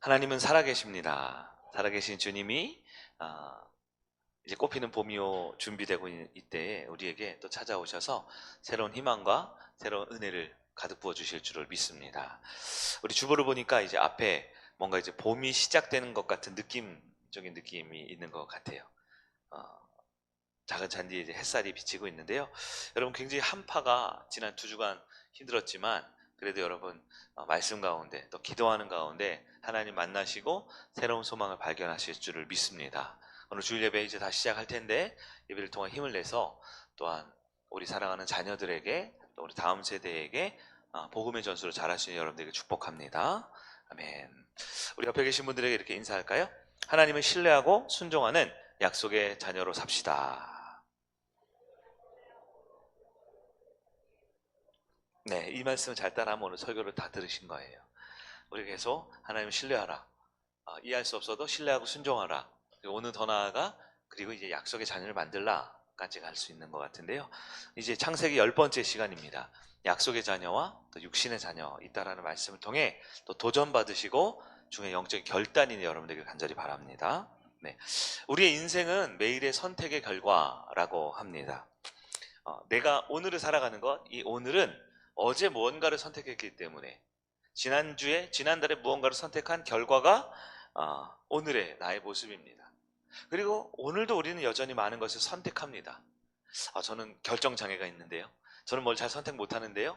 하나님은 살아계십니다. 살아계신 주님이 이제 꽃피는 봄이 준비되고 있는 이때에 우리에게 또 찾아오셔서 새로운 희망과 새로운 은혜를 가득 부어 주실 줄을 믿습니다. 우리 주보를 보니까 이제 앞에 뭔가 이제 봄이 시작되는 것 같은 느낌적인 느낌이 있는 것 같아요. 어, 작은 잔디에 이제 햇살이 비치고 있는데요. 여러분 굉장히 한파가 지난 2주간 힘들었지만 그래도 여러분 말씀 가운데 또 기도하는 가운데 하나님 만나시고 새로운 소망을 발견하실 줄을 믿습니다. 오늘 주일 예배 이제 다시 시작할 텐데 예배를 통해 힘을 내서 또한 우리 사랑하는 자녀들에게 또 우리 다음 세대에게 복음의 전수로 잘할 수 있는 여러분들에게 축복합니다. 아멘. 우리 옆에 계신 분들에게 이렇게 인사할까요? 하나님을 신뢰하고 순종하는 약속의 자녀로 삽시다. 네, 이 말씀을 잘 따라하면 오늘 설교를 다 들으신 거예요. 우리 계속 하나님을 신뢰하라. 이해할 수 없어도 신뢰하고 순종하라. 그리고 오늘 더 나아가 그리고 이제 약속의 자녀를 만들라까지 갈 수 있는 것 같은데요. 이제 창세기 10번째 시간입니다. 약속의 자녀와 또 육신의 자녀 있다라는 말씀을 통해 또 도전받으시고 중에 영적인 결단인 여러분들에게 간절히 바랍니다. 네, 우리의 인생은 매일의 선택의 결과라고 합니다. 내가 오늘을 살아가는 것, 이 오늘은 어제 무언가를 선택했기 때문에 지난달에 무언가를 선택한 결과가 오늘의 나의 모습입니다. 그리고 오늘도 우리는 여전히 많은 것을 선택합니다. 저는 결정 장애가 있는데요. 저는 뭘 잘 선택 못 하는데요.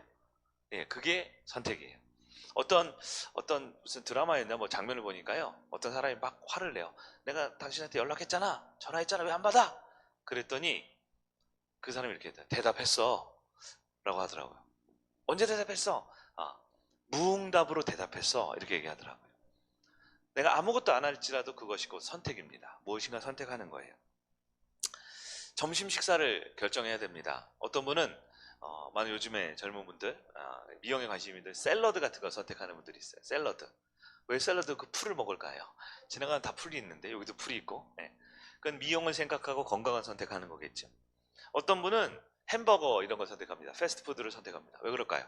예, 그게 선택이에요. 어떤 무슨 드라마였나 뭐 장면을 보니까요. 어떤 사람이 막 화를 내요. 내가 당신한테 연락했잖아. 전화했잖아. 왜 안 받아? 그랬더니 그 사람이 이렇게 대답했어. 라고 하더라고요. 언제 대답했어? 무응답으로 대답했어. 이렇게 얘기하더라고요. 내가 아무것도 안 할지라도 그것이 곧 선택입니다. 무엇인가 선택하는 거예요. 점심 식사를 결정해야 됩니다. 어떤 분은 많은 요즘에 젊은 분들 미용에 관심이 있는 샐러드 같은 거 선택하는 분들이 있어요. 샐러드. 왜 샐러드 그 풀을 먹을까요? 지나가는 다 풀이 있는데 여기도 풀이 있고. 네. 그건 미용을 생각하고 건강을 선택하는 거겠죠. 어떤 분은 햄버거 이런 걸 선택합니다. 패스트푸드를 선택합니다. 왜 그럴까요?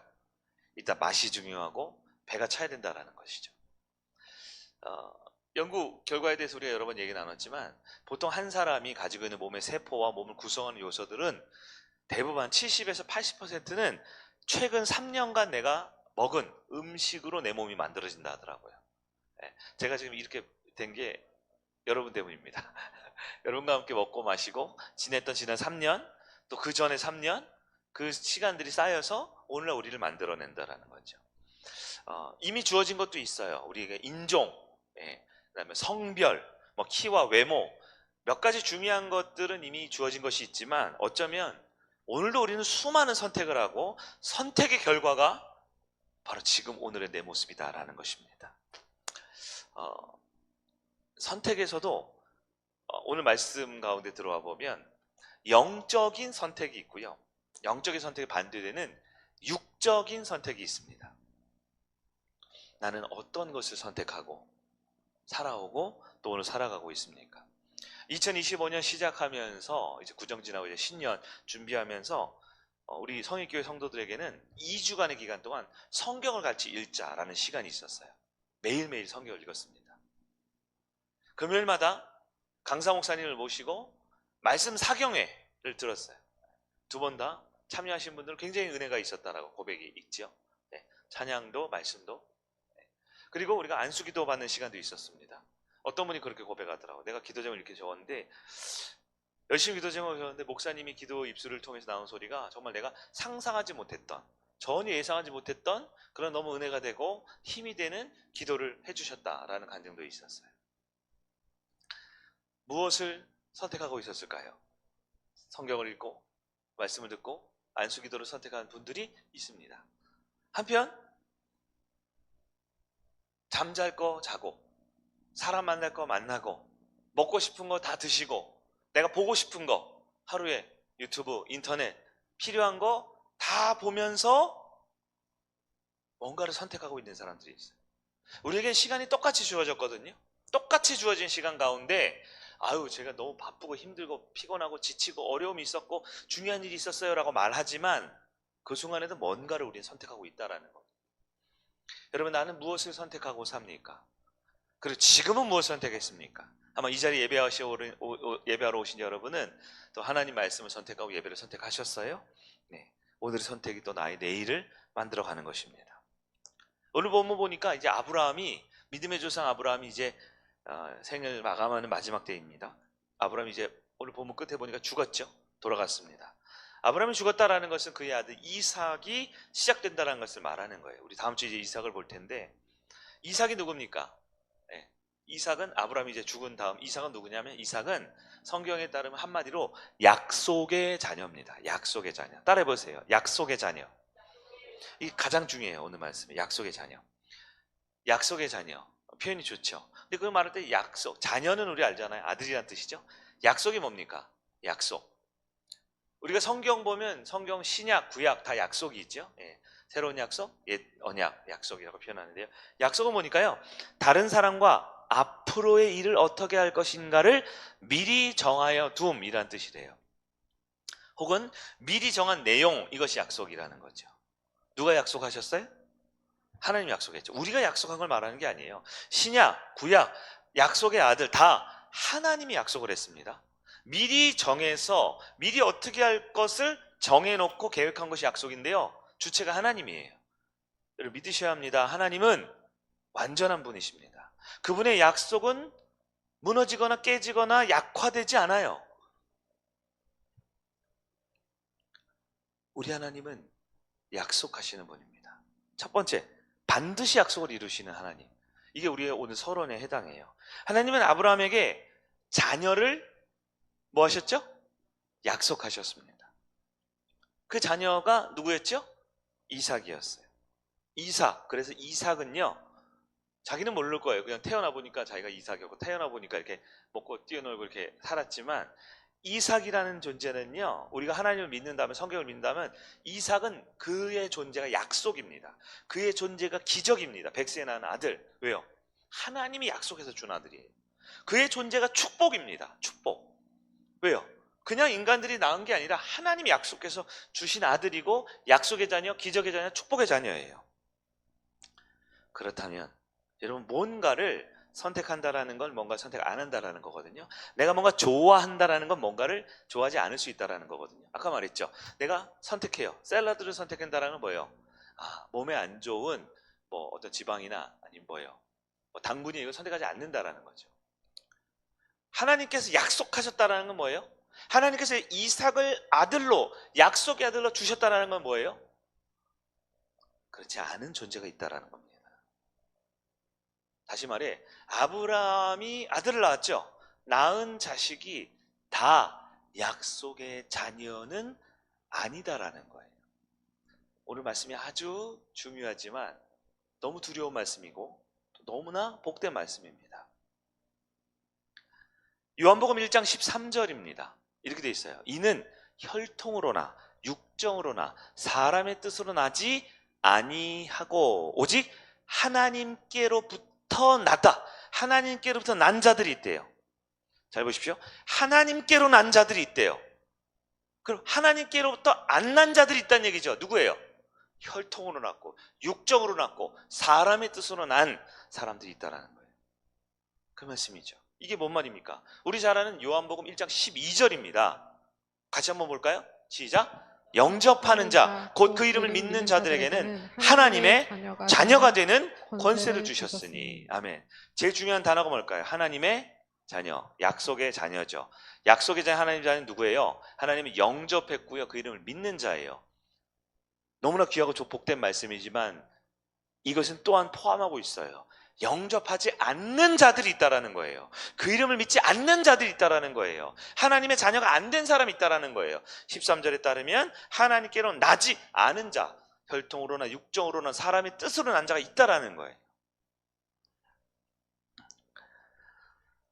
일단 맛이 중요하고 배가 차야 된다라는 것이죠. 어, 연구 결과에 대해서 우리가 여러 번 얘기 나눴지만 보통 한 사람이 가지고 있는 몸의 세포와 몸을 구성하는 요소들은 대부분 한 70에서 80%는 최근 3년간 내가 먹은 음식으로 내 몸이 만들어진다 하더라고요. 예, 제가 지금 이렇게 된 게 여러분 때문입니다. 여러분과 함께 먹고 마시고 지냈던 지난 3년 또 그 전에 3년 그 시간들이 쌓여서 오늘날 우리를 만들어낸다라는 거죠. 이미 주어진 것도 있어요. 우리에게 인종, 예, 그다음에 성별, 뭐 키와 외모 몇 가지 중요한 것들은 이미 주어진 것이 있지만 어쩌면 오늘도 우리는 수많은 선택을 하고 선택의 결과가 바로 지금 오늘의 내 모습이다라는 것입니다. 어, 선택에서도 오늘 말씀 가운데 들어와 보면 영적인 선택이 있고요. 영적인 선택에 반대되는 육적인 선택이 있습니다. 나는 어떤 것을 선택하고 살아오고 또 오늘 살아가고 있습니까? 2025년 시작하면서 이제 구정 지나고 이제 신년 준비하면서 우리 성일교회 성도들에게는 2주간의 기간 동안 성경을 같이 읽자라는 시간이 있었어요. 매일매일 성경을 읽었습니다. 금요일마다 강사 목사님을 모시고 말씀 사경회를 들었어요. 2번 다 참여하신 분들은 굉장히 은혜가 있었다라고 고백이 있죠. 네, 찬양도 말씀도. 네. 그리고 우리가 안수기도 받는 시간도 있었습니다. 어떤 분이 그렇게 고백하더라고요. 내가 기도 제목을 이렇게 적었는데 열심히 기도 제목을 적었는데 목사님이 기도 입술을 통해서 나온 소리가 정말 내가 상상하지 못했던 전혀 예상하지 못했던 그런 너무 은혜가 되고 힘이 되는 기도를 해주셨다라는 간증도 있었어요. 무엇을 선택하고 있었을까요? 성경을 읽고 말씀을 듣고 안수기도를 선택한 분들이 있습니다. 한편 잠잘 거 자고 사람 만날 거 만나고 먹고 싶은 거 다 드시고 내가 보고 싶은 거 하루에 유튜브, 인터넷 필요한 거 다 보면서 뭔가를 선택하고 있는 사람들이 있어요. 우리에겐 시간이 똑같이 주어졌거든요. 똑같이 주어진 시간 가운데 제가 너무 바쁘고 힘들고 피곤하고 지치고 어려움이 있었고 중요한 일이 있었어요 라고 말하지만 그 순간에도 뭔가를 우리는 선택하고 있다는 거. 여러분, 나는 무엇을 선택하고 삽니까? 그리고 지금은 무엇을 선택했습니까? 아마 이 자리에 예배하러 오신 여러분은 또 하나님 말씀을 선택하고 예배를 선택하셨어요? 네. 오늘의 선택이 또 나의 내일을 만들어가는 것입니다. 오늘 본문 보니까 이제 믿음의 조상 아브라함이 이제 생을 마감하는 마지막 때입니다. 아브라함이 이제 오늘 본문 끝에 보니까 죽었죠. 돌아갔습니다. 아브라함이 죽었다라는 것은 그의 아들 이삭이 시작된다는 것을 말하는 거예요. 우리 다음 주에 이제 이삭을 볼 텐데, 이삭이 누굽니까? 네. 이삭은 아브라함이 이제 죽은 다음 이삭은 누구냐면, 이삭은 성경에 따르면 한마디로 약속의 자녀입니다. 약속의 자녀. 따라해 보세요. 약속의 자녀. 이게 가장 중요해요. 오늘 말씀에 약속의 자녀. 약속의 자녀. 표현이 좋죠. 근데 그걸 말할 때 약속. 자녀는 우리 알잖아요. 아들이란 뜻이죠. 약속이 뭡니까? 약속. 우리가 성경 보면 성경 신약, 구약 다 약속이 있죠. 예. 새로운 약속, 옛 언약, 약속이라고 표현하는데요. 약속은 뭐니까요? 다른 사람과 앞으로의 일을 어떻게 할 것인가를 미리 정하여 둠이란 뜻이래요. 혹은 미리 정한 내용, 이것이 약속이라는 거죠. 누가 약속하셨어요? 하나님 약속했죠. 우리가 약속한 걸 말하는 게 아니에요. 신약, 구약, 약속의 아들 다 하나님이 약속을 했습니다. 미리 정해서 미리 어떻게 할 것을 정해놓고 계획한 것이 약속인데요. 주체가 하나님이에요. 여러분 믿으셔야 합니다. 하나님은 완전한 분이십니다. 그분의 약속은 무너지거나 깨지거나 약화되지 않아요. 우리 하나님은 약속하시는 분입니다. 첫 번째, 반드시 약속을 이루시는 하나님. 이게 우리의 오늘 서론에 해당해요. 하나님은 아브라함에게 자녀를 뭐 하셨죠? 약속하셨습니다. 그 자녀가 누구였죠? 이삭이었어요. 이삭. 그래서 이삭은요, 자기는 모를 거예요. 그냥 태어나 보니까 자기가 이삭이었고, 태어나 보니까 이렇게 먹고 뛰어놀고 이렇게 살았지만, 이삭이라는 존재는요, 우리가 하나님을 믿는다면, 성경을 믿는다면, 이삭은 그의 존재가 약속입니다. 그의 존재가 기적입니다. 백세에 낳은 아들. 왜요? 하나님이 약속해서 준 아들이에요. 그의 존재가 축복입니다. 축복. 왜요? 그냥 인간들이 낳은 게 아니라 하나님이 약속해서 주신 아들이고, 약속의 자녀, 기적의 자녀, 축복의 자녀예요. 그렇다면 여러분, 뭔가를 선택한다라는 건 뭔가 선택 안 한다라는 거거든요. 내가 뭔가 좋아한다라는 건 뭔가를 좋아하지 않을 수 있다라는 거거든요. 아까 말했죠. 내가 선택해요. 샐러드를 선택한다라는 건 뭐예요? 몸에 안 좋은 뭐 어떤 지방이나 아니면 뭐예요? 당분이 이걸 선택하지 않는다라는 거죠. 하나님께서 약속하셨다라는 건 뭐예요? 하나님께서 이삭을 아들로, 약속의 아들로 주셨다라는 건 뭐예요? 그렇지 않은 존재가 있다라는 겁니다. 다시 말해, 아브라함이 아들을 낳았죠. 낳은 자식이 다 약속의 자녀는 아니다라는 거예요. 오늘 말씀이 아주 중요하지만 너무 두려운 말씀이고 너무나 복된 말씀입니다. 요한복음 1장 13절입니다. 이렇게 되어 있어요. 이는 혈통으로나 육정으로나 사람의 뜻으로 나지 아니하고 오직 하나님께로부터 났다. 하나님께로부터 난 자들이 있대요. 잘 보십시오. 하나님께로 난 자들이 있대요. 그럼 하나님께로부터 안 난 자들이 있다는 얘기죠. 누구예요? 혈통으로 났고 육정으로 났고 사람의 뜻으로 난 사람들이 있다는 거예요. 그 말씀이죠. 이게 뭔 말입니까? 우리 잘 아는 요한복음 1장 12절입니다. 같이 한번 볼까요? 시작. 영접하는 자, 곧 그 이름을 믿는 자들에게는 하나님의 자녀가 되는 권세를 주셨으니. 아멘. 제일 중요한 단어가 뭘까요? 하나님의 자녀, 약속의 자녀죠. 약속의 자녀, 하나님의 자녀는 누구예요? 하나님은 영접했고요. 그 이름을 믿는 자예요. 너무나 귀하고 복된 말씀이지만 이것은 또한 포함하고 있어요. 영접하지 않는 자들이 있다라는 거예요. 그 이름을 믿지 않는 자들이 있다라는 거예요. 하나님의 자녀가 안 된 사람이 있다라는 거예요. 13절에 따르면 하나님께로 나지 않은 자, 혈통으로나 육정으로나 사람의 뜻으로 난 자가 있다라는 거예요.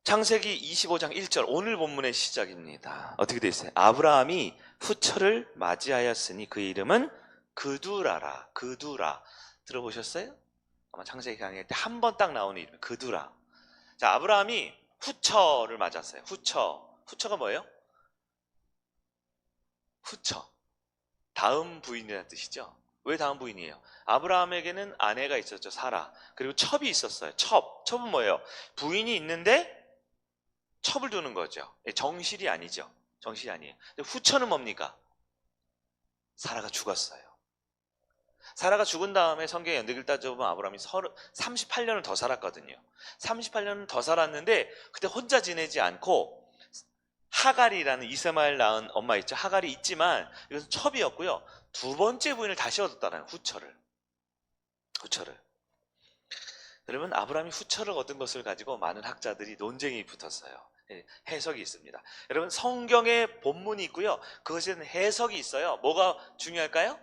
창세기 25장 1절, 오늘 본문의 시작입니다. 어떻게 되어 있어요? 아브라함이 후처를 맞이하였으니 그 이름은 그두라라. 그두라. 들어보셨어요? 아마 창세기 강의 때 한 번 딱 나오는 이름이 그두라. 자, 아브라함이 후처를 맞았어요. 후처가 뭐예요? 후처. 다음 부인이라는 뜻이죠. 왜 다음 부인이에요? 아브라함에게는 아내가 있었죠. 사라. 그리고 첩이 있었어요. 첩은 뭐예요? 부인이 있는데 첩을 두는 거죠. 정실이 아니죠. 정실이 아니에요. 근데 후처는 뭡니까? 사라가 죽었어요. 사라가 죽은 다음에 성경에 연대기를 따져보면 아브라함이 38년을 더 살았거든요. 38년을 더 살았는데 그때 혼자 지내지 않고 하갈이라는 이스마엘 낳은 엄마 있죠. 하갈이 있지만 이것은 첩이었고요. 두 번째 부인을 다시 얻었다는 후처를. 여러분, 아브라함이 후처를 얻은 것을 가지고 많은 학자들이 논쟁이 붙었어요. 해석이 있습니다. 여러분, 성경에 본문이 있고요. 그것에는 해석이 있어요. 뭐가 중요할까요?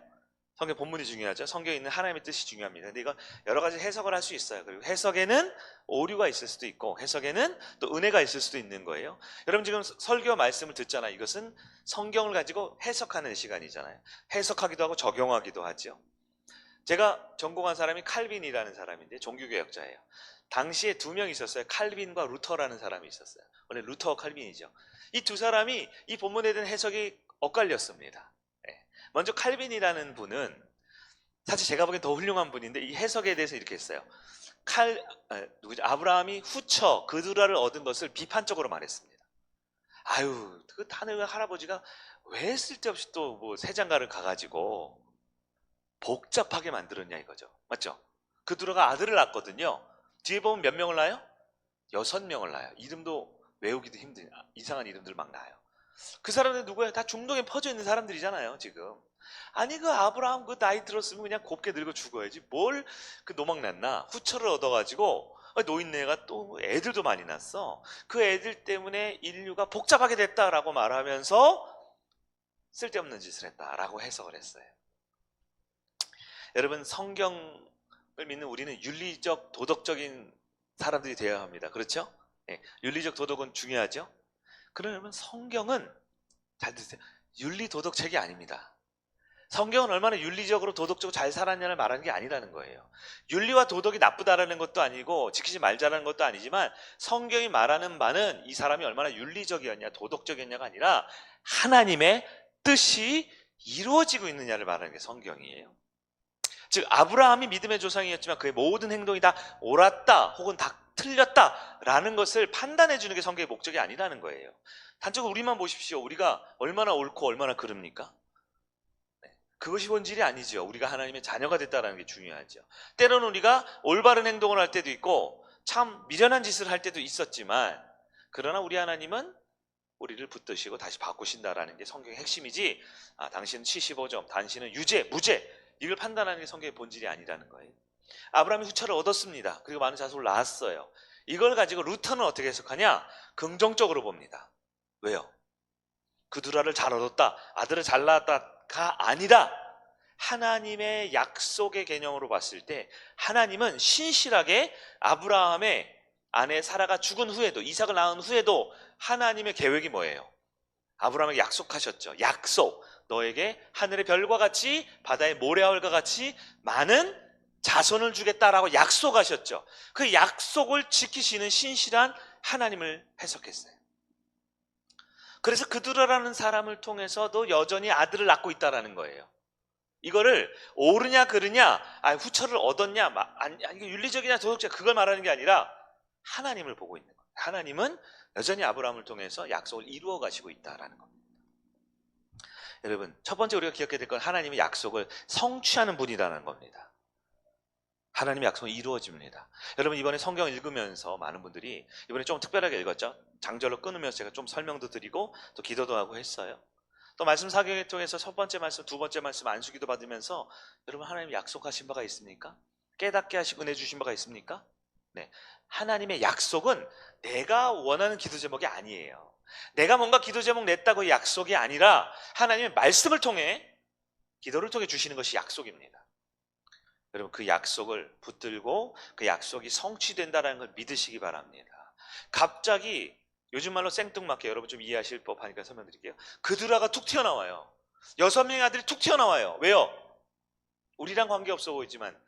성경 본문이 중요하죠. 성경에 있는 하나님의 뜻이 중요합니다. 근데 이거 여러 가지 해석을 할 수 있어요. 그리고 해석에는 오류가 있을 수도 있고 해석에는 또 은혜가 있을 수도 있는 거예요. 여러분, 지금 설교 말씀을 듣잖아요. 이것은 성경을 가지고 해석하는 시간이잖아요. 해석하기도 하고 적용하기도 하죠. 제가 전공한 사람이 칼빈이라는 사람인데 종교개혁자예요. 당시에 두 명 있었어요. 칼빈과 루터라는 사람이 있었어요. 원래 루터 칼빈이죠. 이 두 사람이 이 본문에 대한 해석이 엇갈렸습니다. 먼저 칼빈이라는 분은 사실 제가 보기엔 더 훌륭한 분인데 이 해석에 대해서 이렇게 했어요. 아브라함이 후처 그두라를 얻은 것을 비판적으로 말했습니다. 아유, 그 단의 할아버지가 왜 쓸데없이 또 뭐 세장가를 가가지고 복잡하게 만들었냐 이거죠. 맞죠? 그두라가 아들을 낳았거든요. 뒤에 보면 몇 명을 낳아요? 6명을 낳아요. 이름도 외우기도 힘든 이상한 이름들 막 낳아요. 그 사람들 누구예요? 다 중동에 퍼져 있는 사람들이잖아요, 지금. 아니, 그 아브라함 그 나이 들었으면 그냥 곱게 늙어 죽어야지. 뭘 그 노망 났나? 후처를 얻어가지고 노인네가 또 애들도 많이 낳았어. 그 애들 때문에 인류가 복잡하게 됐다라고 말하면서 쓸데없는 짓을 했다라고 해석을 했어요. 여러분, 성경을 믿는 우리는 윤리적, 도덕적인 사람들이 되어야 합니다. 그렇죠? 네, 윤리적 도덕은 중요하죠. 그러면 성경은 잘 드세요. 윤리 도덕책이 아닙니다. 성경은 얼마나 윤리적으로 도덕적으로 잘 살았냐를 말하는 게 아니라는 거예요. 윤리와 도덕이 나쁘다라는 것도 아니고 지키지 말자라는 것도 아니지만 성경이 말하는 바는 이 사람이 얼마나 윤리적이었냐 도덕적이었냐가 아니라 하나님의 뜻이 이루어지고 있느냐를 말하는 게 성경이에요. 즉 아브라함이 믿음의 조상이었지만 그의 모든 행동이 다 옳았다 혹은 다 틀렸다라는 것을 판단해 주는 게 성경의 목적이 아니라는 거예요. 단적으로 우리만 보십시오. 우리가 얼마나 옳고 얼마나 그릅니까? 그것이 본질이 아니죠. 우리가 하나님의 자녀가 됐다는 게 중요하죠. 때로는 우리가 올바른 행동을 할 때도 있고 참 미련한 짓을 할 때도 있었지만 그러나 우리 하나님은 우리를 붙드시고 다시 바꾸신다라는 게 성경의 핵심이지 당신은 75점, 당신은 유죄, 무죄 이걸 판단하는 게 성경의 본질이 아니라는 거예요. 아브라함이 후처를 얻었습니다. 그리고 많은 자손을 낳았어요. 이걸 가지고 루터는 어떻게 해석하냐? 긍정적으로 봅니다. 왜요? 그두라를 잘 얻었다, 아들을 잘 낳았다가 아니라 하나님의 약속의 개념으로 봤을 때 하나님은 신실하게 아브라함의 아내 사라가 죽은 후에도 이삭을 낳은 후에도 하나님의 계획이 뭐예요? 아브라함에게 약속하셨죠. 약속. 너에게 하늘의 별과 같이 바다의 모래알과 같이 많은 자손을 주겠다라고 약속하셨죠. 그 약속을 지키시는 신실한 하나님을 해석했어요. 그래서 그두라라는 사람을 통해서도 여전히 아들을 낳고 있다라는 거예요. 이거를 옳으냐 그르냐, 후처를 얻었냐, 이게 윤리적이냐 도덕적 그걸 말하는 게 아니라 하나님을 보고 있는 거예요. 하나님은 여전히 아브라함을 통해서 약속을 이루어 가시고 있다라는 겁니다. 여러분, 첫 번째 우리가 기억해야 될 건 하나님의 약속을 성취하는 분이라는 겁니다. 하나님의 약속은 이루어집니다. 여러분, 이번에 성경 읽으면서 많은 분들이 이번에 좀 특별하게 읽었죠. 장절로 끊으면서 제가 좀 설명도 드리고 또 기도도 하고 했어요. 또 말씀 사경을 통해서 첫 번째 말씀, 두 번째 말씀 안수기도 받으면서 여러분, 하나님 약속하신 바가 있습니까? 깨닫게 하시고 은혜 주신 바가 있습니까? 네, 하나님의 약속은 내가 원하는 기도 제목이 아니에요. 내가 뭔가 기도 제목 냈다고 약속이 아니라 하나님의 말씀을 통해 기도를 통해 주시는 것이 약속입니다. 여러분, 그 약속을 붙들고 그 약속이 성취된다는 걸 믿으시기 바랍니다. 갑자기 요즘 말로 생뚱맞게 여러분 좀 이해하실 법하니까 설명드릴게요. 그두라가 툭 튀어나와요. 6명의 아들이 툭 튀어나와요. 왜요? 우리랑 관계없어 보이지만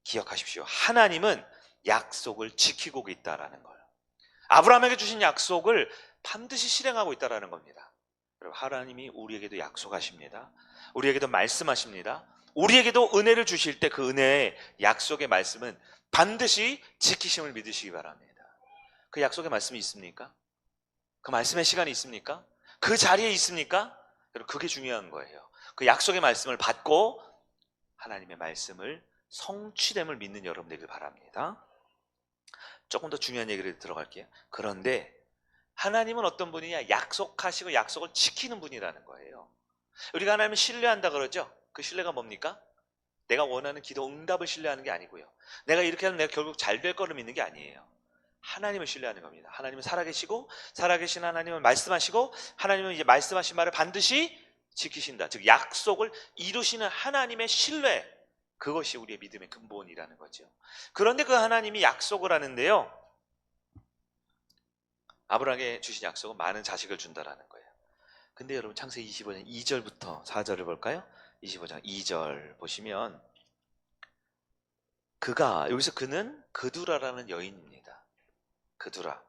기억하십시오. 하나님은 약속을 지키고 있다라는 거예요. 아브라함에게 주신 약속을 반드시 실행하고 있다라는 겁니다. 여러분, 하나님이 우리에게도 약속하십니다. 우리에게도 말씀하십니다. 우리에게도 은혜를 주실 때 그 은혜의 약속의 말씀은 반드시 지키심을 믿으시기 바랍니다. 그 약속의 말씀이 있습니까? 그 말씀의 시간이 있습니까? 그 자리에 있습니까? 여러분, 그게 중요한 거예요. 그 약속의 말씀을 받고 하나님의 말씀을 성취됨을 믿는 여러분 되길 바랍니다. 조금 더 중요한 얘기를 들어갈게요. 그런데 하나님은 어떤 분이냐? 약속하시고 약속을 지키는 분이라는 거예요. 우리가 하나님을 신뢰한다 그러죠? 그 신뢰가 뭡니까? 내가 원하는 기도 응답을 신뢰하는 게 아니고요. 내가 이렇게 하면 내가 결국 잘 될 거를 믿는 게 아니에요. 하나님을 신뢰하는 겁니다. 하나님은 살아계시고 살아계신 하나님은 말씀하시고 하나님은 이제 말씀하신 말을 반드시 지키신다. 즉 약속을 이루시는 하나님의 신뢰, 그것이 우리의 믿음의 근본이라는 거죠. 그런데 그 하나님이 약속을 하는데요, 아브라함에게 주신 약속은 많은 자식을 준다라는 거예요. 근데 여러분 창세기 25장 2절부터 4절을 볼까요? 25장 2절 보시면 여기서 그는 그두라라는 여인입니다. 그두라.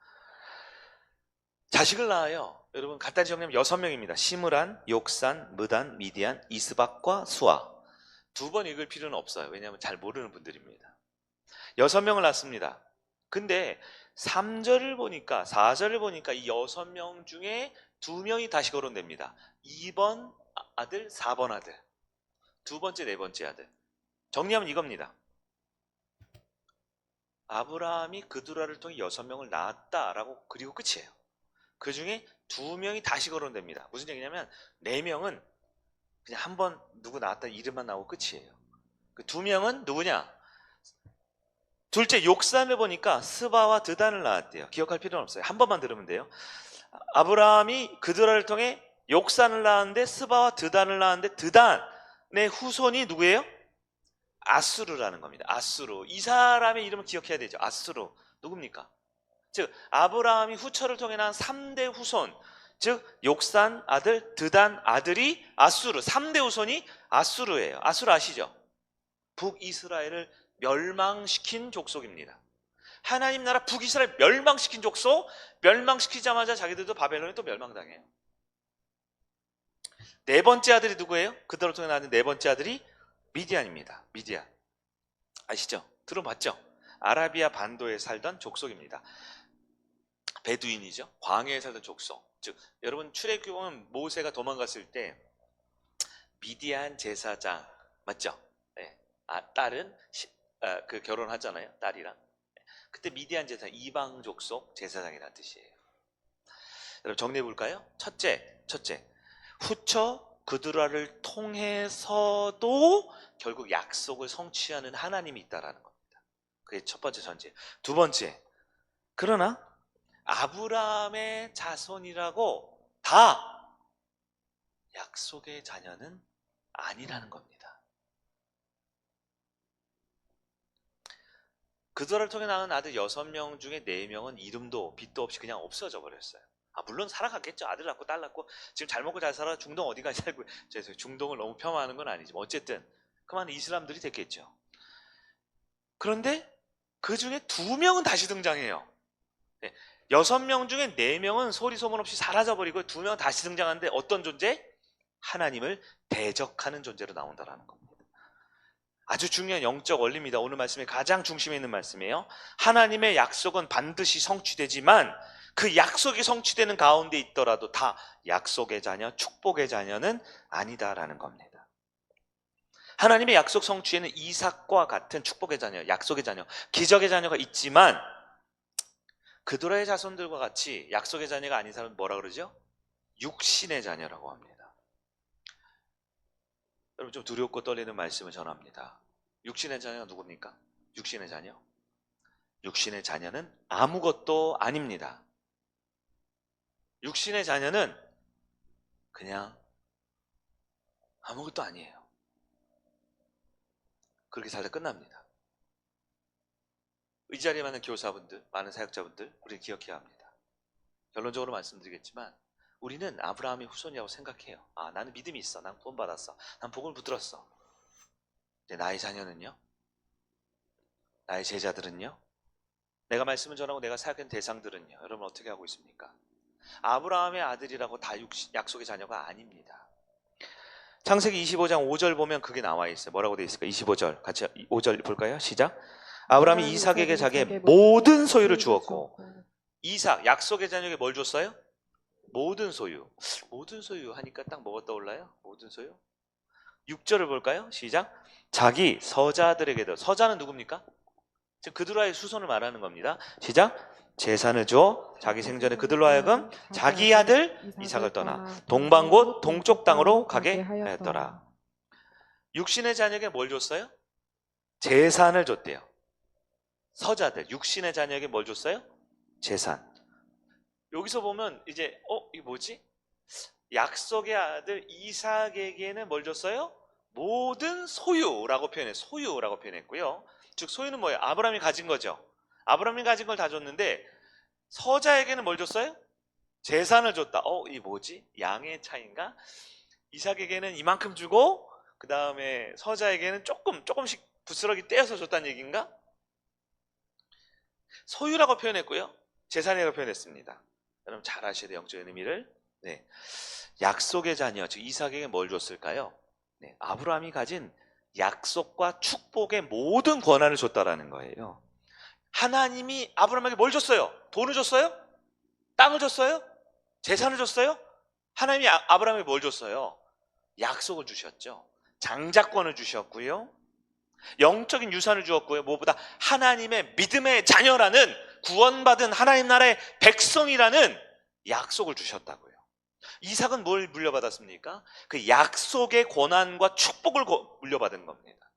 자식을 낳아요. 여러분 간단히 정리하면 6명입니다. 시므란, 욕산, 무단, 미디안, 이스박과 수아. 두 번 읽을 필요는 없어요. 왜냐하면 잘 모르는 분들입니다. 6명을 낳습니다. 근데 3절을 보니까 4절을 보니까 이 6명 중에 2명이 다시 거론됩니다. 2번 아들, 4번 아들. 두 번째, 네 번째 아들. 정리하면 이겁니다. 아브라함이 그두라를 통해 6명을 낳았다라고, 그리고 끝이에요. 그 중에 2명이 다시 거론됩니다. 무슨 얘기냐면 4명은 그냥 한 번 누구 낳았다 이름만 나오고 끝이에요. 그 2명은 누구냐? 둘째 욕산을 보니까 스바와 드단을 낳았대요. 기억할 필요는 없어요. 한 번만 들으면 돼요. 아브라함이 그두라를 통해 욕산을 낳았는데 스바와 드단을 낳았는데 드단의 후손이 누구예요? 아수르라는 겁니다. 아수르. 이 사람의 이름을 기억해야 되죠. 아수르. 누굽니까? 즉 아브라함이 후처를 통해 낳은 3대 후손, 즉 욕산 아들, 드단 아들이 아수르. 3대 후손이 아수르예요. 아수르 아시죠? 북이스라엘을 멸망시킨 족속입니다. 하나님 나라 북이스라엘 멸망시킨 족속, 멸망시키자마자 자기들도 바벨론에 또 멸망당해요. 네 번째 아들이 누구예요? 그들을 통해 낳은 네 번째 아들이 미디안입니다. 미디안. 아시죠? 들어봤죠? 아라비아 반도에 살던 족속입니다. 베두인이죠. 광야에 살던 족속. 즉 여러분 출애굽기 보면 모세가 도망갔을 때 미디안 제사장 맞죠? 네. 딸은 그 결혼하잖아요. 딸이랑. 그때 미디안 제사장, 이방 족속 제사장이라는 뜻이에요. 여러분 정리해 볼까요? 첫째, 후처 그두라를 통해서도 결국 약속을 성취하는 하나님이 있다라는 겁니다. 그게 첫 번째 전제. 두 번째, 그러나 아브라함의 자손이라고 다 약속의 자녀는 아니라는 겁니다. 그들을 통해 낳은 아들 6명 중에 4명은 이름도 빛도 없이 그냥 없어져 버렸어요. 물론 살아갔겠죠. 아들 낳고 딸 낳고 지금 잘 먹고 잘 살아 중동 어디가 살고, 중동을 너무 폄하하는 건 아니지만 어쨌든 그만 이슬람들이 됐겠죠. 그런데 그 중에 2명은 다시 등장해요. 6명 중에 4명은 소리 소문 없이 사라져버리고 2명은 다시 등장하는데 어떤 존재? 하나님을 대적하는 존재로 나온다는 겁니다. 아주 중요한 영적 원리입니다. 오늘 말씀의 가장 중심에 있는 말씀이에요. 하나님의 약속은 반드시 성취되지만 그 약속이 성취되는 가운데 있더라도 다 약속의 자녀, 축복의 자녀는 아니다라는 겁니다. 하나님의 약속 성취에는 이삭과 같은 축복의 자녀, 약속의 자녀, 기적의 자녀가 있지만 그도라의 자손들과 같이 약속의 자녀가 아닌 사람은 뭐라 그러죠? 육신의 자녀라고 합니다. 여러분 좀 두렵고 떨리는 말씀을 전합니다. 육신의 자녀가 누굽니까? 육신의 자녀. 육신의 자녀는 아무것도 아닙니다. 육신의 자녀는 그냥 아무것도 아니에요. 그렇게 살다 끝납니다. 이 자리에 많은 교사분들, 많은 사역자분들, 우리는 기억해야 합니다. 결론적으로 말씀드리겠지만 우리는 아브라함의 후손이라고 생각해요. 나는 믿음이 있어. 난 구원 받았어. 난 복을 붙들었어. 근데 나의 자녀는요? 나의 제자들은요? 내가 말씀을 전하고 내가 사역한 대상들은요? 여러분 어떻게 하고 있습니까? 아브라함의 아들이라고 다 약속의 자녀가 아닙니다. 창세기 25장 5절 보면 그게 나와 있어요. 뭐라고 되어 있을까? 25절 같이 5절 볼까요? 시작. 아브라함이 이삭에게 자기의 모든 소유를 주었고, 이삭 약속의 자녀에게 뭘 줬어요? 모든 소유. 모든 소유 하니까 딱 뭐가 떠올라요? 모든 소유. 6절을 볼까요? 시작. 자기 서자들에게도. 서자는 누굽니까? 지금 그들과의 수손을 말하는 겁니다. 시작. 재산을 주어 자기 생전에 그들로 하여금 자기 아들 이삭을 떠나 동방 곧 동쪽 땅으로 가게 하였더라. 육신의 자녀에게 뭘 줬어요? 재산을 줬대요. 서자들 육신의 자녀에게 뭘 줬어요? 재산. 여기서 보면 이제 이게 뭐지? 약속의 아들 이삭에게는 뭘 줬어요? 모든 소유라고 표현해. 소유라고 표현했고요. 즉 소유는 뭐예요? 아브라함이 가진 거죠. 아브라함이 가진 걸 다 줬는데 서자에게는 뭘 줬어요? 재산을 줬다. 이 뭐지? 양의 차이인가? 이삭에게는 이만큼 주고 그 다음에 서자에게는 조금씩 부스러기 떼어서 줬다는 얘기인가? 소유라고 표현했고요. 재산이라고 표현했습니다. 여러분 잘 아셔야 돼요. 영적인 의미를. 네. 약속의 자녀, 즉 이삭에게 뭘 줬을까요? 네. 아브라함이 가진 약속과 축복의 모든 권한을 줬다라는 거예요. 하나님이 아브라함에게 뭘 줬어요? 돈을 줬어요? 땅을 줬어요? 재산을 줬어요? 하나님이 아브라함에게 뭘 줬어요? 약속을 주셨죠. 장자권을 주셨고요. 영적인 유산을 주었고요. 무엇보다 하나님의 믿음의 자녀라는 구원받은 하나님 나라의 백성이라는 약속을 주셨다고요. 이삭은 뭘 물려받았습니까? 그 약속의 권한과 축복을 물려받은 겁니다.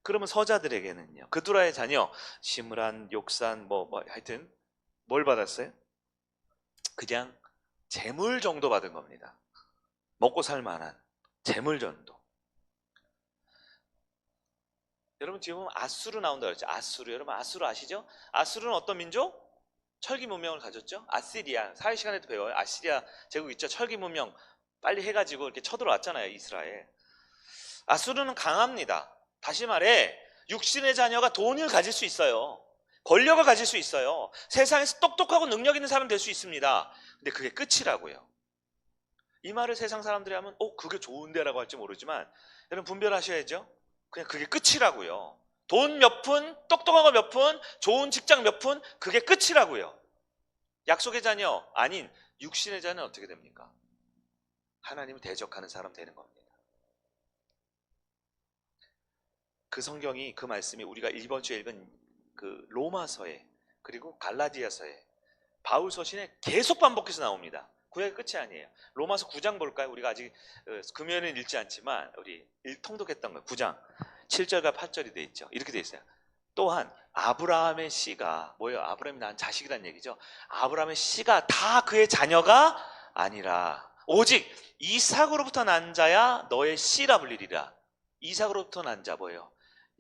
그러면 서자들에게는요, 그두라의 자녀 시므란, 욕산 하여튼 뭘 받았어요? 그냥 재물 정도 받은 겁니다. 먹고 살 만한 재물 정도. 여러분 지금 아수르 나온다 그랬죠. 아수르. 여러분 아수르 아시죠? 아수르는 어떤 민족? 철기 문명을 가졌죠. 아시리아. 사회 시간에도 배워요. 아시리아 제국 있죠. 철기 문명 빨리 해가지고 이렇게 쳐들어왔잖아요. 이스라엘. 아수르는 강합니다. 다시 말해 육신의 자녀가 돈을 가질 수 있어요. 권력을 가질 수 있어요. 세상에서 똑똑하고 능력 있는 사람 될 수 있습니다. 근데 그게 끝이라고요. 이 말을 세상 사람들이 하면 그게 좋은데라고 할지 모르지만 여러분 분별하셔야죠. 그냥 그게 끝이라고요. 돈 몇 푼, 똑똑한 거 몇 푼, 좋은 직장 몇 푼, 그게 끝이라고요. 약속의 자녀 아닌 육신의 자녀는 어떻게 됩니까? 하나님을 대적하는 사람 되는 겁니다. 그 성경이, 그 말씀이 우리가 이번 주에 읽은 그 로마서에 그리고 갈라디아서에 바울 서신에 계속 반복해서 나옵니다. 구약의 끝이 아니에요. 로마서 9장 볼까요? 우리가 아직 금요일은 읽지 않지만 우리 통독했던 거예요. 9장 7절과 8절이 돼 있죠. 이렇게 돼 있어요. 또한 아브라함의 씨가 뭐예요? 아브라함이 낳은 자식이란 얘기죠. 아브라함의 씨가 다 그의 자녀가 아니라 오직 이삭으로부터 난 자야 너의 씨라 불리리라. 이삭으로부터 난 자 뭐예요?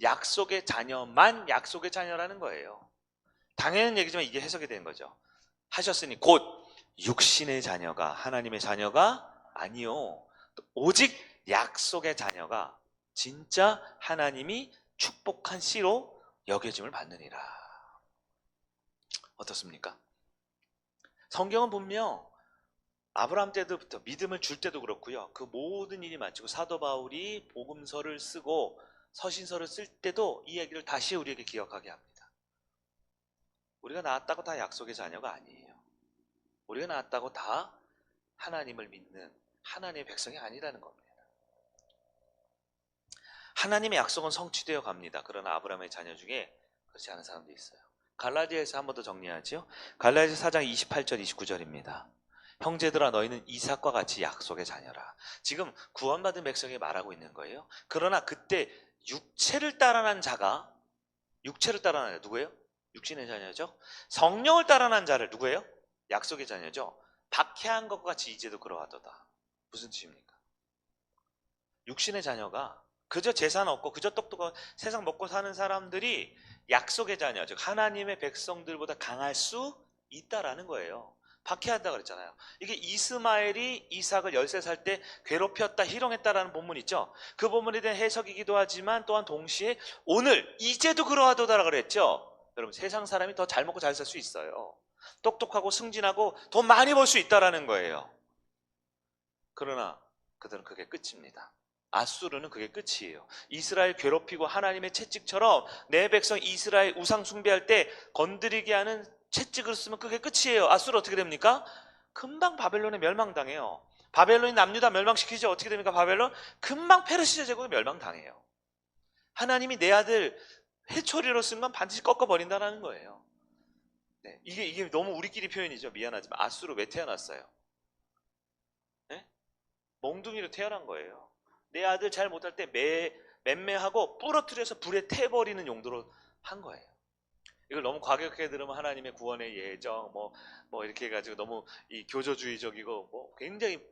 약속의 자녀만 약속의 자녀라는 거예요. 당연한 얘기지만 이게 해석이 된 거죠. 하셨으니 곧 육신의 자녀가 하나님의 자녀가 아니요. 오직 약속의 자녀가 진짜 하나님이 축복한 씨로 여겨짐을 받느니라. 어떻습니까? 성경은 분명 아브라함 때부터 믿음을 줄 때도 그렇고요. 그 모든 일이 마치고 사도 바울이 복음서를 쓰고 서신서를 쓸 때도 이 얘기를 다시 우리에게 기억하게 합니다. 우리가 낳았다고 다 약속의 자녀가 아니에요. 우리가 낳았다고 다 하나님을 믿는 하나님의 백성이 아니라는 겁니다. 하나님의 약속은 성취되어 갑니다. 그러나 아브라함의 자녀 중에 그렇지 않은 사람도 있어요. 갈라디아에서 한 번 더 정리하죠. 갈라디아 4장 28절 29절입니다. 형제들아 너희는 이삭과 같이 약속의 자녀라. 지금 구원받은 백성이 말하고 있는 거예요. 그러나 그때 육체를 따라난 자가 누구예요? 육신의 자녀죠. 성령을 따라난 자를 누구예요? 약속의 자녀죠. 박해한 것과 같이 이제도 그러하도다. 무슨 뜻입니까? 육신의 자녀가 그저 재산 없고 그저 똑똑하고 세상 먹고 사는 사람들이 약속의 자녀, 즉 하나님의 백성들보다 강할 수 있다라는 거예요. 박해한다 그랬잖아요. 이게 이스마엘이 이삭을 13살 때 괴롭혔다, 희롱했다라는 본문 있죠. 그 본문에 대한 해석이기도 하지만 또한 동시에 오늘 이제도 그러하도다라 그랬죠. 여러분 세상 사람이 더 잘 먹고 잘 살 수 있어요. 똑똑하고 승진하고 돈 많이 벌 수 있다라는 거예요. 그러나 그들은 그게 끝입니다. 아수르는 그게 끝이에요. 이스라엘 괴롭히고 하나님의 채찍처럼 내 백성 이스라엘 우상 숭배할 때 건드리게 하는 채찍을 쓰면 그게 끝이에요. 아수르 어떻게 됩니까? 금방 바벨론에 멸망당해요. 바벨론이 남유다 멸망시키죠. 어떻게 됩니까? 바벨론 금방 페르시아 제국에 멸망당해요. 하나님이 내 아들 해초리로 쓴 건 반드시 꺾어버린다는 거예요. 네, 이게 너무 우리끼리 표현이죠. 미안하지만 아수르 왜 태어났어요? 네? 몽둥이로 태어난 거예요. 내 아들 잘 못할 때 맴매하고 부러뜨려서 불에 태버리는 용도로 한 거예요. 이걸 너무 과격하게 들으면 하나님의 구원의 예정 뭐 이렇게 해가지고 너무 이 교조주의적이고 뭐 굉장히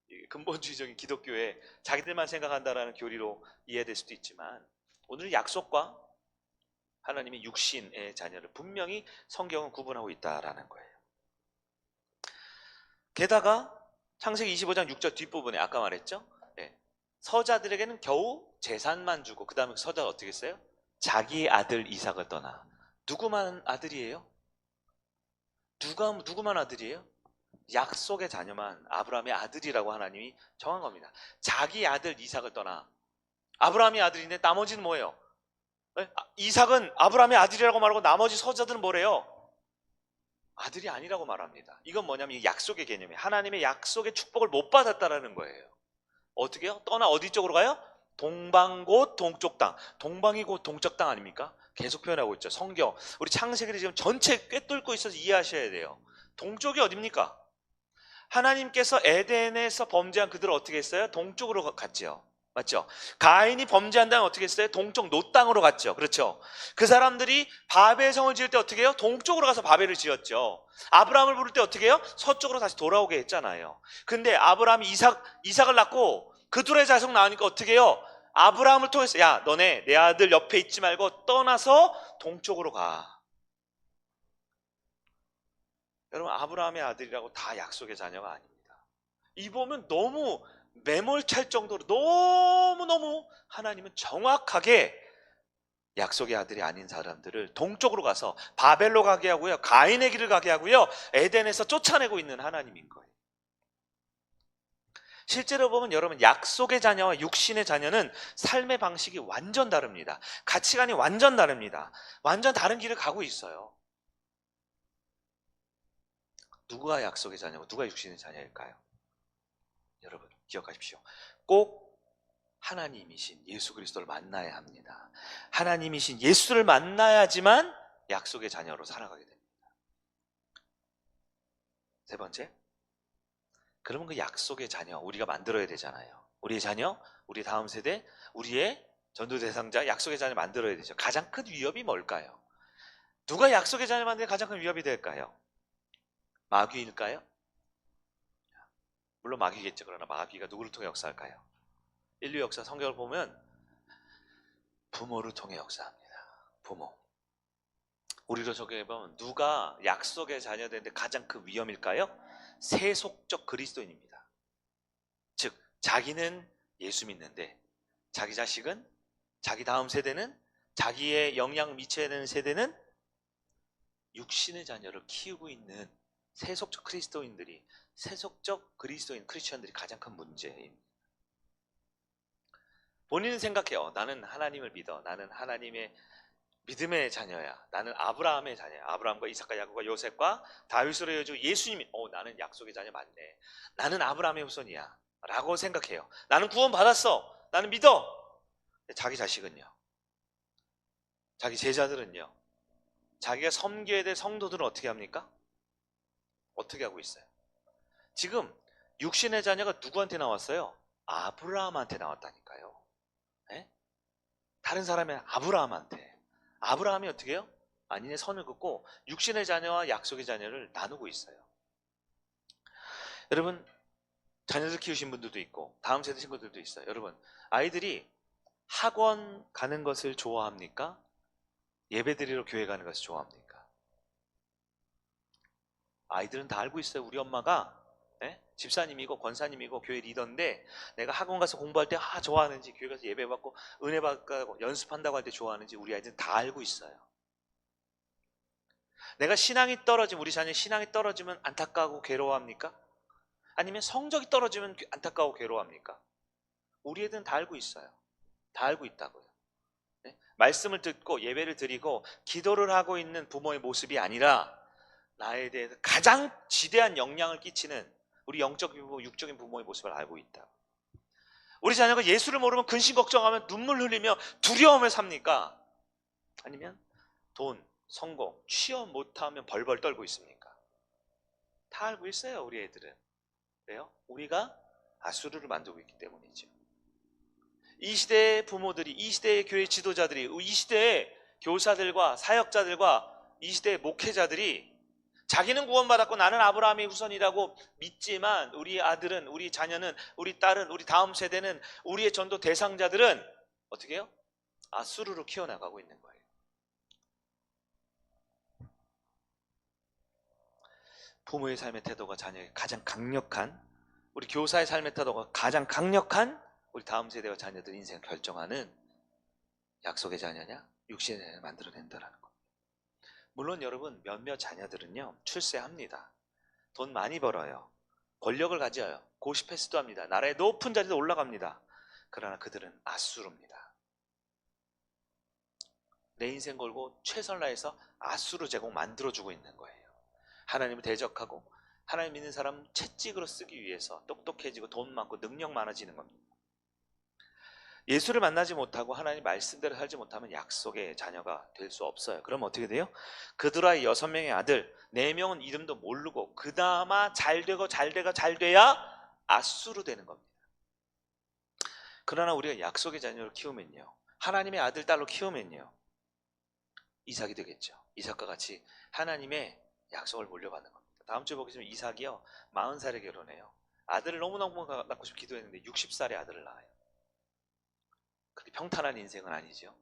이 근본주의적인 기독교에 자기들만 생각한다라는 교리로 이해될 수도 있지만 오늘 약속과 하나님의 육신의 자녀를 분명히 성경은 구분하고 있다라는 거예요. 게다가 창세기 25장 6절 뒷부분에 아까 말했죠. 네. 서자들에게는 겨우 재산만 주고 그 다음에 서자가 어떻게 했어요? 자기의 아들 이삭을 떠나. 누구만 아들이에요? 누구만 아들이에요? 약속의 자녀만 아브라함의 아들이라고 하나님이 정한 겁니다. 자기 아들 이삭을 떠나. 아브라함의 아들인데 나머지는 뭐예요? 이삭은 아브라함의 아들이라고 말하고 나머지 서자들은 뭐래요? 아들이 아니라고 말합니다. 이건 뭐냐면 약속의 개념이에요. 하나님의 약속의 축복을 못 받았다라는 거예요. 어떻게요? 떠나 어디 쪽으로 가요? 동방 곧 동쪽 땅. 동방이 곧 동쪽 땅 아닙니까? 계속 표현하고 있죠. 성경. 우리 창세기를 지금 전체 꿰뚫고 있어서 이해하셔야 돼요. 동쪽이 어딥니까? 하나님께서 에덴에서 범죄한 그들을 어떻게 했어요? 동쪽으로 갔죠. 맞죠? 가인이 범죄한 다음에 어떻게 했어요? 동쪽 노 땅으로 갔죠. 그렇죠? 그 사람들이 바벨 성을 지을 때 어떻게 해요? 동쪽으로 가서 바벨을 지었죠. 아브라함을 부를 때 어떻게 해요? 서쪽으로 다시 돌아오게 했잖아요. 근데 아브라함이 이삭을 낳고 그 둘의 자손 나오니까 어떻게 해요? 아브라함을 통해서 야 너네 내 아들 옆에 있지 말고 떠나서 동쪽으로 가. 여러분 아브라함의 아들이라고 다 약속의 자녀가 아닙니다. 이 보면 너무 매몰찰 정도로 너무너무 하나님은 정확하게 약속의 아들이 아닌 사람들을 동쪽으로 가서 바벨로 가게 하고요. 가인의 길을 가게 하고요. 에덴에서 쫓아내고 있는 하나님인 거예요. 실제로 보면 여러분 약속의 자녀와 육신의 자녀는 삶의 방식이 완전 다릅니다. 가치관이 완전 다릅니다. 완전 다른 길을 가고 있어요. 누가 약속의 자녀고 누가 육신의 자녀일까요? 여러분 기억하십시오. 꼭 하나님이신 예수 그리스도를 만나야 합니다. 하나님이신 예수를 만나야지만 약속의 자녀로 살아가게 됩니다. 세 번째, 그러면 그 약속의 자녀 우리가 만들어야 되잖아요. 우리의 자녀, 우리 다음 세대, 우리의 전도 대상자, 약속의 자녀 만들어야 되죠. 가장 큰 위협이 뭘까요? 누가 약속의 자녀 만드는 가장 큰 위협이 될까요? 마귀일까요? 물론 마귀겠죠. 그러나 마귀가 누구를 통해 역사할까요? 인류 역사 성경을 보면 부모를 통해 역사합니다. 부모. 우리로 적용해보면 누가 약속의 자녀 되는데 가장 큰 위험일까요? 세속적 그리스도인입니다. 즉 자기는 예수 믿는데 자기 자식은 자기 다음 세대는 자기의 영향 미쳐야 되는 세대는 육신의 자녀를 키우고 있는 세속적 그리스도인들이 세속적 그리스도인 크리스천들이 가장 큰 문제입니다. 본인은 생각해요. 나는 하나님을 믿어. 나는 하나님의 믿음의 자녀야. 나는 아브라함의 자녀야. 아브라함과 이삭과 야곱과 요셉과 다윗으로 이어지고 예수님이 나는 약속의 자녀 맞네. 나는 아브라함의 후손이야 라고 생각해요. 나는 구원 받았어. 나는 믿어. 자기 자식은요, 자기 제자들은요, 자기가 섬겨야 될 성도들은 어떻게 합니까? 어떻게 하고 있어요? 지금 육신의 자녀가 누구한테 나왔어요? 아브라함한테 나왔다니까요. 네? 다른 사람의 아브라함한테. 아브라함이 어떻게 해요? 만인의 선을 긋고 육신의 자녀와 약속의 자녀를 나누고 있어요. 여러분 자녀들 키우신 분들도 있고 다음 세대 친구들도 있어요. 여러분 아이들이 학원 가는 것을 좋아합니까? 예배드리러 교회 가는 것을 좋아합니까? 아이들은 다 알고 있어요. 우리 엄마가 집사님이고 권사님이고 교회 리더인데 내가 학원 가서 공부할 때 좋아하는지, 교회 가서 예배 받고 은혜 받고 연습한다고 할 때 좋아하는지 우리 아이들은 다 알고 있어요. 내가 신앙이 떨어지면, 우리 자녀 신앙이 떨어지면 안타까워 괴로워합니까? 아니면 성적이 떨어지면 안타까워 괴로워합니까? 우리 애들은 다 알고 있어요. 다 알고 있다고요. 네? 말씀을 듣고 예배를 드리고 기도를 하고 있는 부모의 모습이 아니라 나에 대해서 가장 지대한 영향을 끼치는 우리 영적인 부모, 육적인 부모의 모습을 알고 있다. 우리 자녀가 예수를 모르면 근심 걱정하면 눈물 흘리며 두려움을 삽니까? 아니면 돈, 성공, 취업 못하면 벌벌 떨고 있습니까? 다 알고 있어요, 우리 애들은. 왜요? 우리가 아수르를 만들고 있기 때문이죠. 이 시대의 부모들이, 이 시대의 교회 지도자들이, 이 시대의 교사들과 사역자들과 이 시대의 목회자들이 자기는 구원받았고 나는 아브라함의 후손이라고 믿지만 우리 아들은, 우리 자녀는, 우리 딸은, 우리 다음 세대는, 우리의 전도 대상자들은 어떻게 해요? 아수르로 키워나가고 있는 거예요. 부모의 삶의 태도가 자녀의 가장 강력한, 우리 교사의 삶의 태도가 가장 강력한 우리 다음 세대와 자녀들 인생을 결정하는 약속의 자녀냐 육신의 자녀를 만들어낸다는 것. 물론 여러분 몇몇 자녀들은요 출세합니다. 돈 많이 벌어요. 권력을 가져요. 고시 패스도 합니다. 나라의 높은 자리에 올라갑니다. 그러나 그들은 아수르입니다. 내 인생 걸고 최선을 다해서 아수르 제국 만들어주고 있는 거예요. 하나님을 대적하고 하나님 믿는 사람 채찍으로 쓰기 위해서 똑똑해지고 돈 많고 능력 많아지는 겁니다. 예수를 만나지 못하고 하나님 말씀대로 살지 못하면 약속의 자녀가 될 수 없어요. 그럼 어떻게 돼요? 그드라의 6명의 아들 4명은 이름도 모르고 그나마 잘되고 잘되고 잘돼야 아수르 되는 겁니다. 그러나 우리가 약속의 자녀를 키우면요, 하나님의 아들 딸로 키우면요 이삭이 되겠죠. 이삭과 같이 하나님의 약속을 물려받는 겁니다. 다음 주에 보겠지만 이삭이요 40살에 결혼해요. 아들을 너무너무 낳고 싶어 기도했는데 60살에 아들을 낳아요. 그렇게 평탄한 인생은 아니죠.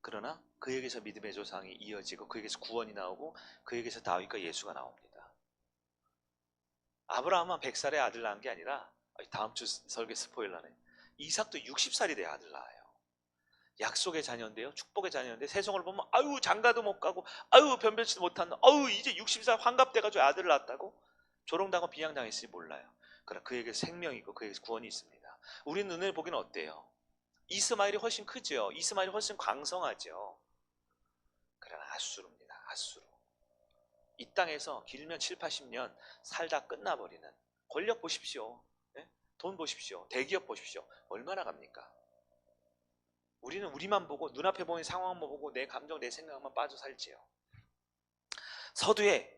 그러나 그에게서 믿음의 조상이 이어지고 그에게서 구원이 나오고 그에게서 다윗과 예수가 나옵니다. 아브라함은 100살에 아들 낳은 게 아니라 다음 주 설교 스포일러네. 이삭도 60살이 돼야 아들 낳아요. 약속의 자녀인데요, 축복의 자녀인데 세상을 보면 아유 장가도 못 가고 아유 변변치도 못한다, 아유 이제 60살 환갑돼가지고 아들을 낳았다고 조롱당하고 비양당했을지 몰라요. 그러나 그에게 생명이 있고 그에게 구원이 있습니다. 우리 눈을 보기는 어때요? 이스마엘이 훨씬 크죠. 이스마엘이 훨씬 광성하죠. 그러나 아수르입니다. 아수르. 이 땅에서 길면 7, 80년 살다 끝나버리는. 권력 보십시오. 네? 돈 보십시오. 대기업 보십시오. 얼마나 갑니까? 우리는 우리만 보고 눈앞에 보이는 상황만 보고 내 감정, 내 생각만 빠져 살지요. 서두에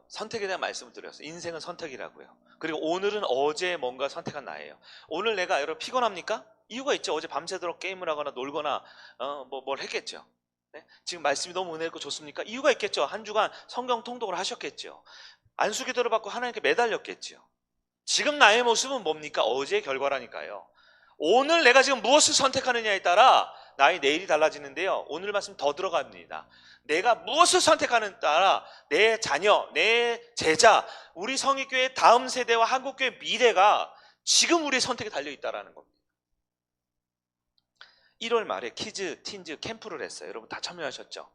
선택에 대한 말씀을 드렸어요. 인생은 선택이라고요. 그리고 오늘은 어제 뭔가 선택한 나예요. 오늘 내가 여러분 피곤합니까? 이유가 있죠. 어제 밤새도록 게임을 하거나 놀거나 뭘 했겠죠. 네? 지금 말씀이 너무 은혜롭고 좋습니까? 이유가 있겠죠. 한 주간 성경 통독을 하셨겠죠. 안수기도를 받고 하나님께 매달렸겠죠. 지금 나의 모습은 뭡니까? 어제의 결과라니까요. 오늘 내가 지금 무엇을 선택하느냐에 따라 나의 내일이 달라지는데요. 오늘 말씀 더 들어갑니다. 내가 무엇을 선택하느냐에 따라 내 자녀, 내 제자, 우리 성의교회 다음 세대와 한국교회 미래가 지금 우리의 선택에 달려있다는 겁니다. 1월 말에 키즈, 틴즈 캠프를 했어요. 여러분 다 참여하셨죠?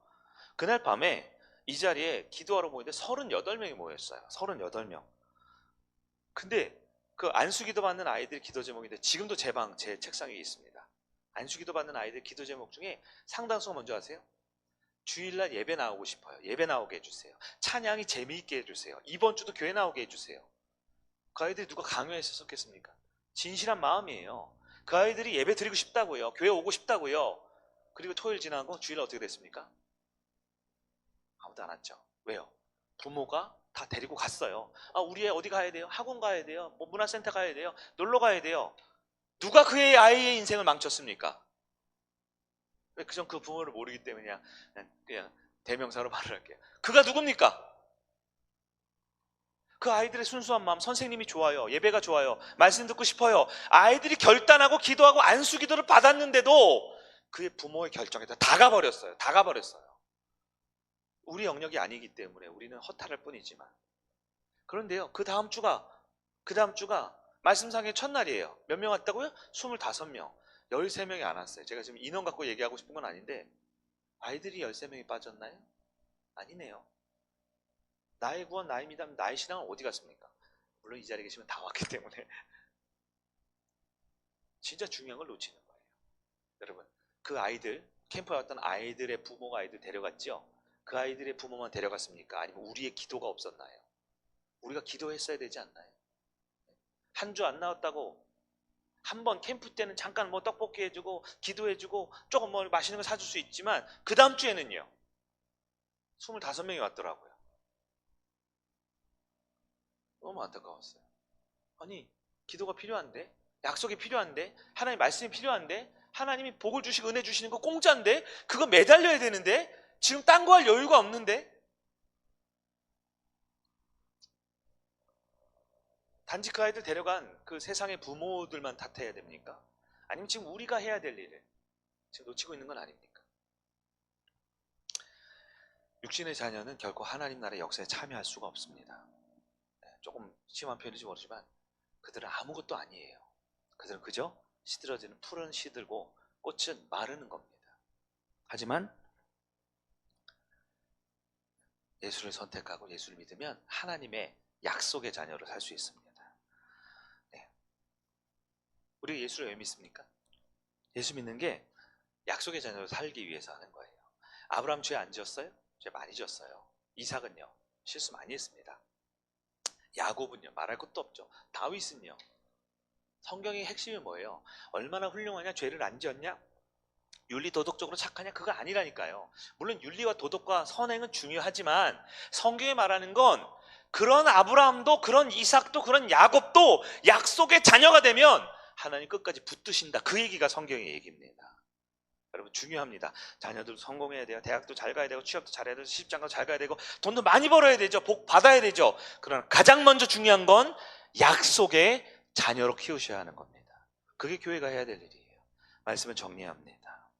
그날 밤에 이 자리에 기도하러 모이는데 38명이 모였어요. 38명. 근데 그 안수기도 받는 아이들 기도 제목인데 지금도 제 책상 위에 있습니다. 안수기도 받는 아이들 기도 제목 중에 상당수가 먼저 아세요? 주일날 예배 나오고 싶어요. 예배 나오게 해주세요. 찬양이 재미있게 해주세요. 이번 주도 교회 나오게 해주세요. 그 아이들이 누가 강요했었겠습니까? 진실한 마음이에요. 그 아이들이 예배 드리고 싶다고요. 교회 오고 싶다고요. 그리고 토요일 지나고 주일 어떻게 됐습니까? 아무도 안 왔죠. 왜요? 부모가 다 데리고 갔어요. 우리 애 어디 가야 돼요? 학원 가야 돼요? 뭐 문화센터 가야 돼요? 놀러 가야 돼요? 누가 그의 아이의 인생을 망쳤습니까? 그전 그 부모를 모르기 때문에 그냥 대명사로 말을 할게요. 그가 누굽니까? 그 아이들의 순수한 마음, 선생님이 좋아요. 예배가 좋아요. 말씀 듣고 싶어요. 아이들이 결단하고 기도하고 안수기도를 받았는데도 그의 부모의 결정에 다 가버렸어요. 다 가버렸어요. 우리 영역이 아니기 때문에 우리는 허탈할 뿐이지만. 그런데요, 그 다음 주가 말씀상의 첫날이에요. 몇 명 왔다고요? 25명. 13명이 안 왔어요. 제가 지금 인원 갖고 얘기하고 싶은 건 아닌데 아이들이 13명이 빠졌나요? 아니네요. 나의 구원, 나의 믿음, 나의 신앙은 어디 갔습니까? 물론 이 자리에 계시면 다 왔기 때문에 진짜 중요한 걸 놓치는 거예요. 여러분, 그 아이들, 캠프에 왔던 아이들의 부모가 아이들 데려갔죠? 그 아이들의 부모만 데려갔습니까? 아니면 우리의 기도가 없었나요? 우리가 기도했어야 되지 않나요? 한 주 안 나왔다고 한 번 캠프 때는 잠깐 뭐 떡볶이 해주고 기도해주고 조금 뭐 맛있는 거 사줄 수 있지만 그 다음 주에는요 25명이 왔더라고요. 너무 안타까웠어요. 아니, 기도가 필요한데, 약속이 필요한데, 하나님 말씀이 필요한데, 하나님이 복을 주시고 은혜 주시는 거 공짜인데, 그거 매달려야 되는데, 지금 딴 거 할 여유가 없는데. 단지 그 아이들 데려간 그 세상의 부모들만 탓해야 됩니까? 아니면 지금 우리가 해야 될 일을 지금 놓치고 있는 건 아닙니까? 육신의 자녀는 결코 하나님 나라의 역사에 참여할 수가 없습니다. 조금 심한 표현인지 모르지만 그들은 아무것도 아니에요. 그들은 그저 시들어지는 푸른 시들고 꽃은 마르는 겁니다. 하지만 예수를 선택하고 예수를 믿으면 하나님의 약속의 자녀로 살 수 있습니다. 네. 우리가 예수를 왜 믿습니까? 예수 믿는 게 약속의 자녀로 살기 위해서 하는 거예요. 아브라함 죄 안 지었어요? 죄 많이 지었어요. 이삭은요 실수 많이 했습니다. 야곱은요 말할 것도 없죠. 다윗은요, 성경의 핵심이 뭐예요? 얼마나 훌륭하냐, 죄를 안 지었냐, 윤리 도덕적으로 착하냐, 그거 아니라니까요. 물론 윤리와 도덕과 선행은 중요하지만 성경이 말하는 건 그런 아브라함도 그런 이삭도 그런 야곱도 약속의 자녀가 되면 하나님 끝까지 붙드신다, 그 얘기가 성경의 얘기입니다. 여러분 중요합니다. 자녀들 성공해야 돼요. 대학도 잘 가야 되고 취업도 잘해야 되고 시집장가도 잘 가야 되고 돈도 많이 벌어야 되죠. 복 받아야 되죠. 그러나 가장 먼저 중요한 건 약속의 자녀로 키우셔야 하는 겁니다. 그게 교회가 해야 될 일이에요. 말씀을 정리합니다.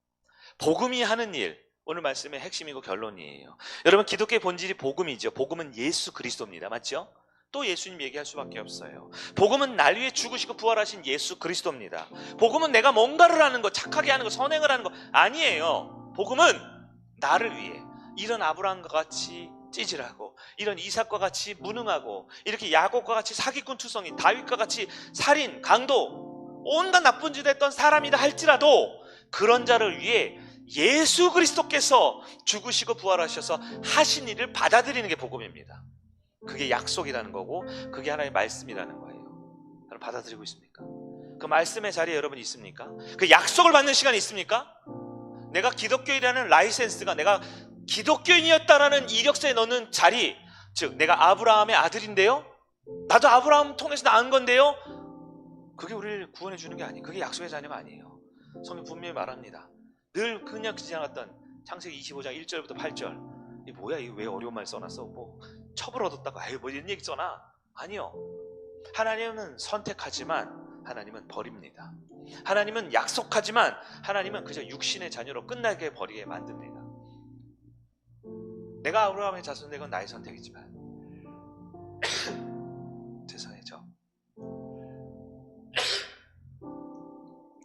복음이 하는 일, 오늘 말씀의 핵심이고 결론이에요. 여러분, 기독교의 본질이 복음이죠. 복음은 예수 그리스도입니다. 맞죠? 또 예수님 얘기할 수밖에 없어요. 복음은 날 위해 죽으시고 부활하신 예수 그리스도입니다. 복음은 내가 뭔가를 하는 거, 착하게 하는 거, 선행을 하는 거 아니에요. 복음은 나를 위해 이런 아브라함과 같이 찌질하고, 이런 이삭과 같이 무능하고, 이렇게 야곱과 같이 사기꾼 투성인, 다윗과 같이 살인, 강도, 온갖 나쁜 짓 했던 사람이다 할지라도 그런 자를 위해 예수 그리스도께서 죽으시고 부활하셔서 하신 일을 받아들이는 게 복음입니다. 그게 약속이라는 거고 그게 하나님의 말씀이라는 거예요. 여러분 받아들이고 있습니까? 그 말씀의 자리에 여러분 있습니까? 그 약속을 받는 시간이 있습니까? 내가 기독교인이라는 라이센스가, 내가 기독교인이었다라는 이력서에 넣는 자리, 즉 내가 아브라함의 아들인데요, 나도 아브라함 통해서 낳은 건데요, 그게 우리를 구원해 주는 게 아니에요. 그게 약속의 자녀가 아니에요. 성경 분명히 말합니다. 늘 그냥 지나갔던 창세기 25장 1절부터 8절, 이 뭐야, 이거 왜 어려운 말 써놨어? 뭐 첩을 얻었다고 아유 뭐 이런 얘기 써놔? 아니요. 하나님은 선택하지만 하나님은 버립니다. 하나님은 약속하지만 하나님은 그저 육신의 자녀로 끝나게 버리게 만듭니다. 내가 아브라함의 자손 되건 나의 선택이지만 죄송해요.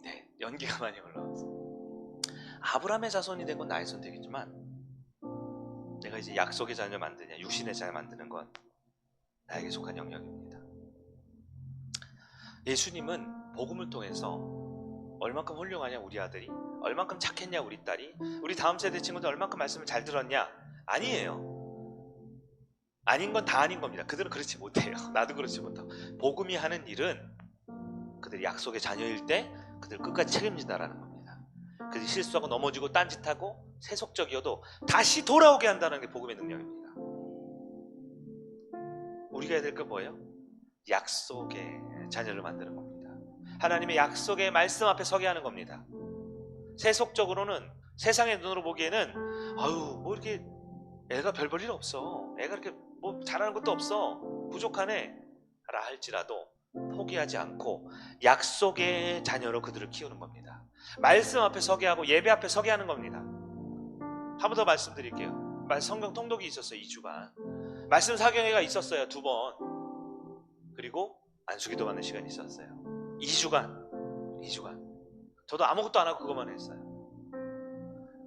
네, 연기가 많이 올라왔어요. 아브라함의 자손이 된 건 나의 선택이지만 내가 이제 약속의 자녀 만드냐 육신의 자녀 만드는 건 나에게 속한 영역입니다. 예수님은 복음을 통해서 얼만큼 훌륭하냐 우리 아들이, 얼만큼 착했냐 우리 딸이, 우리 다음 세대 친구들 얼만큼 말씀을 잘 들었냐, 아니에요. 아닌 건 다 아닌 겁니다. 그들은 그렇지 못해요. 나도 그렇지 못하고. 복음이 하는 일은 그들이 약속의 자녀일 때 그들 끝까지 책임진다라는 겁니다. 그들이 실수하고 넘어지고 딴짓하고 세속적이어도 다시 돌아오게 한다는 게 복음의 능력입니다. 우리가 해야 될 건 뭐예요? 약속의 자녀를 만드는 겁니다. 하나님의 약속의 말씀 앞에 서게 하는 겁니다. 세속적으로는, 세상의 눈으로 보기에는 아유 뭐 이렇게 애가 별 볼 일 없어, 애가 이렇게 뭐 잘하는 것도 없어, 부족하네 라 할지라도 포기하지 않고 약속의 자녀로 그들을 키우는 겁니다. 말씀 앞에 서게 하고 예배 앞에 서게 하는 겁니다. 한 번 더 말씀드릴게요. 성경 통독이 있었어요. 2주간 말씀 사경회가 있었어요. 2번. 그리고 안수기도 받는 시간이 있었어요. 2주간 저도 아무것도 안 하고 그것만 했어요.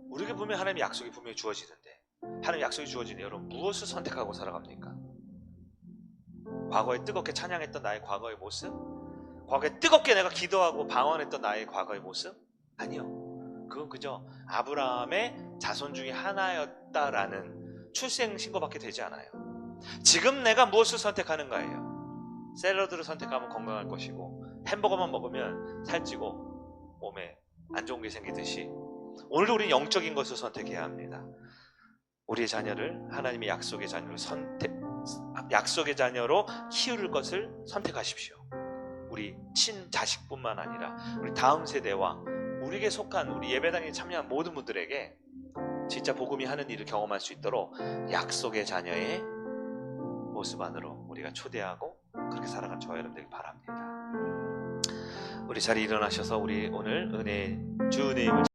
우리에게 보면 하나님의 약속이 분명히 주어지는데, 하나님의 약속이 주어지는데 여러분 무엇을 선택하고 살아갑니까? 과거에 뜨겁게 찬양했던 나의 과거의 모습? 과거에 뜨겁게 내가 기도하고 방언했던 나의 과거의 모습? 아니요. 그건 그저 아브라함의 자손 중에 하나였다라는 출생 신고밖에 되지 않아요. 지금 내가 무엇을 선택하는가예요. 샐러드를 선택하면 건강할 것이고, 햄버거만 먹으면 살찌고 몸에 안 좋은 게 생기듯이 오늘도 우리는 영적인 것을 선택해야 합니다. 우리의 자녀를 하나님의 약속의 자녀로 키울 것을 선택하십시오. 우리 친자식뿐만 아니라 우리 다음 세대와 우리에게 속한 우리 예배당에 참여한 모든 분들에게 진짜 복음이 하는 일을 경험할 수 있도록 약속의 자녀의 모습 안으로 우리가 초대하고 그렇게 살아간 저와 여러분들이 바랍니다. 우리 자리에 일어나셔서 우리 오늘 주 은혜임을